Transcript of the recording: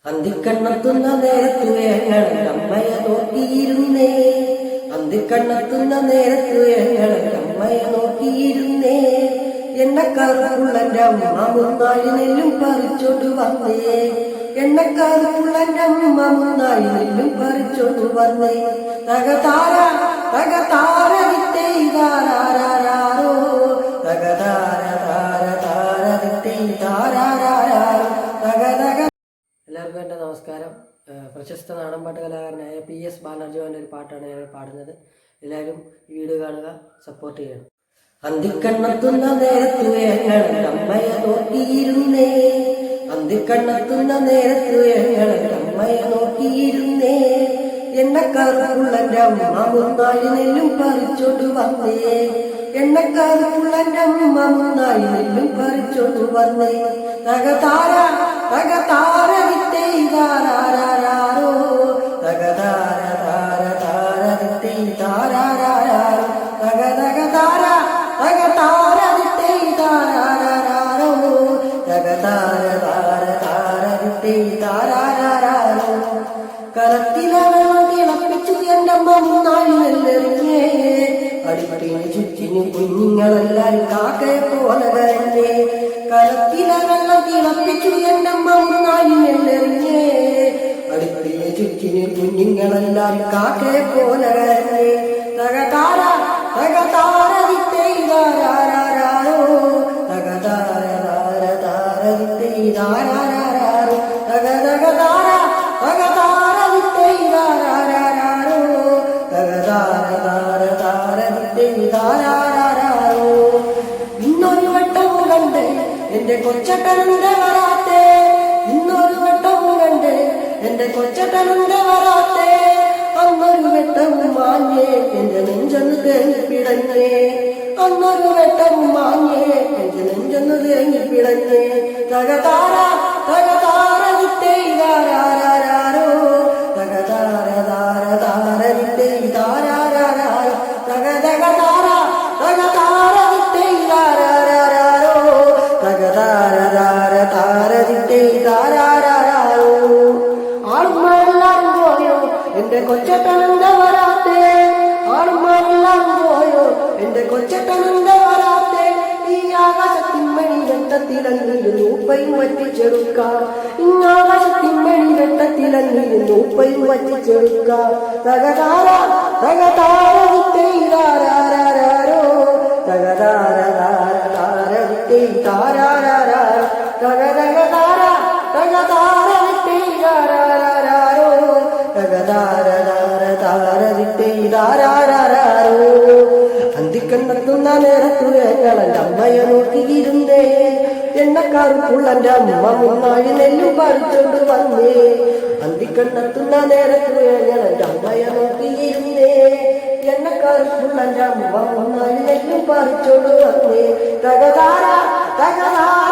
അന്തിക്കണ്ണെത്തുന്ന നേരത്തു ഞങ്ങൾ അമ്മയെ നോക്കിയിരുന്നേ. അന്തിക്കണ്ണെത്തുന്ന നേരത്തു ഞങ്ങൾ അമ്മയെ നോക്കിയിരുന്നേ. എണ്ണക്കാറുള്ളന്റെ അമ്മ മുന്നാഴി നെല്ലും പറിച്ചോണ്ട് വന്നേ. എണ്ണക്കാറുള്ളന്റെ അമ്മ മുന്നാഴി നെല്ലും പറിച്ചോണ്ട് വന്നേ. തകതാര തകതാര വിത്തേരാരോ തകതാര താര താര വിത്തേരാരോ തകതക. എല്ലാവർക്കും എൻ്റെ നമസ്കാരം. പ്രശസ്ത നാടൻപാട്ട് കലാകാരനായ PS ബാനർജിയുടെ ഒരു പാട്ടാണ് ഞാൻ പാടുന്നത്. എല്ലാവരും ഈ വീഡിയോ കാണുക, സപ്പോർട്ട് ചെയ്യണം. അന്തിക്കണ്ണെത്തുന്ന നേരത്തു ഞങ്ങൾ അമ്മയെ നോക്കിയിരുന്നേ. അന്തിക്കണ്ണെത്തുന്ന നേരത്തു ഞങ്ങൾ അമ്മയെ നോക്കിയിരുന്നേ. എണ്ണക്കാറുള്ളന്റെ അമ്മ മുന്നാഴി നെല്ലും പറിച്ചോണ്ട് വന്നേ. എണ്ണക്കാറുള്ളന്റെ അമ്മ മുന്നാഴി നെല്ലും പറിച്ചോണ്ട് വന്നേ. തകതാര തകതാര വിത്തേരാരോ തകതാര താര താര വിത്തേരാരോ തകതകതാര തകതാര വിത്തേരാരോ തകതാര താര താര വിത്തേരാരോ. കലത്തിലെ വെള്ളം തിളപ്പിച്ചു എന്റെ അമ്മ മുന്നാഴി നെല്ലെറിഞ്ഞേ. അടിപടിന് ചുറ്റിന് കുഞ്ഞുങ്ങളെല്ലാരും കാക്കയെ പോലെ കരഞ്ഞേ. കലത്തിലെ വെള്ളം തിളപ്പിച്ചു എന്റെ അമ്മ മുന്നാഴി നെല്ലെറിഞ്ഞേ. അടിപടിന് ചുറ്റിന് കുഞ്ഞുങ്ങളെല്ലാരും കാക്കയെ പോലെ കരഞ്ഞേ. തകതാര തകതാര വിത്തേരാരോ തകതാര താര താര വിത്തേരാരോ തകതകതാര തകതാര വിത്തേരാരോ തകതാര താര താര വിത്തേരാരോ. ഇന്നൊരു വട്ടവും കണ്ട് എന്റെ കൊച്ചട്ടനുണ്ട് വരാത്തെ. ഇന്നൊരു വട്ടവും കണ്ട് എന്റെ കൊച്ചട്ടനുണ്ട് വരാത്തെ. അന്നൊരു വെട്ടവും മാഞ്ഞേ എന്റെ നെഞ്ചൊന്ന് തേങ്ങിപ്പിടഞ്ഞേ. അന്നൊരു വെട്ടവും മാഞ്ഞേ എന്റെ നെഞ്ചൊന്ന് തേങ്ങിപ്പിടഞ്ഞേ. തകതാര തകതാര വിത്തേരാരോ തകതാര താര താര വിത്തേരാരോ തകതകതാര തകതാര വിത്തേരാരോ തകതാര താര താര വിത്തേരാരോ. ആളുമാരെല്ലാം പോയോ എന്റെ കൊച്ചട്ടനുണ്ട് വരാത്തെ. ആളുമാരെല്ലാം പോയോ എന്റെ കൊച്ചട്ടനുണ്ട് വരാത്തെ. ഈ ആകാശത്തിന്മണി വെട്ടത്തിലങ്ങിയിരുന്നു ഉപ്പയും വറ്റിച്ചെടുക്കാം. ഇങ്ങാകാശത്തിന്മണി വെട്ടത്തിലങ്ങിയിരുന്നു ഉപ്പയും വറ്റിച്ചെടുക്കാം. തകതാര തകതാര വിത്തേരാരോ തകതാര താര താര വിത്തേരാരോ തകതകതാര തകതാര വിത്തേരാരോ തകതാര താര താര വിത്തേരാരോ. അന്തിക്കണ്ണെത്തുന്ന നേരത്തു ഞങ്ങൾ അമ്മയെ നോക്കിയിരുന്നേ. എണ്ണക്കാറുള്ളന്റെ അമ്മ മുന്നാഴി നെല്ലും പറിച്ചോണ്ട് വന്നേ. അന്തിക്കണ്ണെത്തുന്ന നേരത്തു ഞങ്ങൾ അമ്മയെ നോക്കിയിരുന്നേ. എണ്ണക്കാറുള്ളന്റെ അമ്മ മുന്നാഴി നെല്ലും പറിച്ചോണ്ട് വന്നേ. തകതാര തകതാര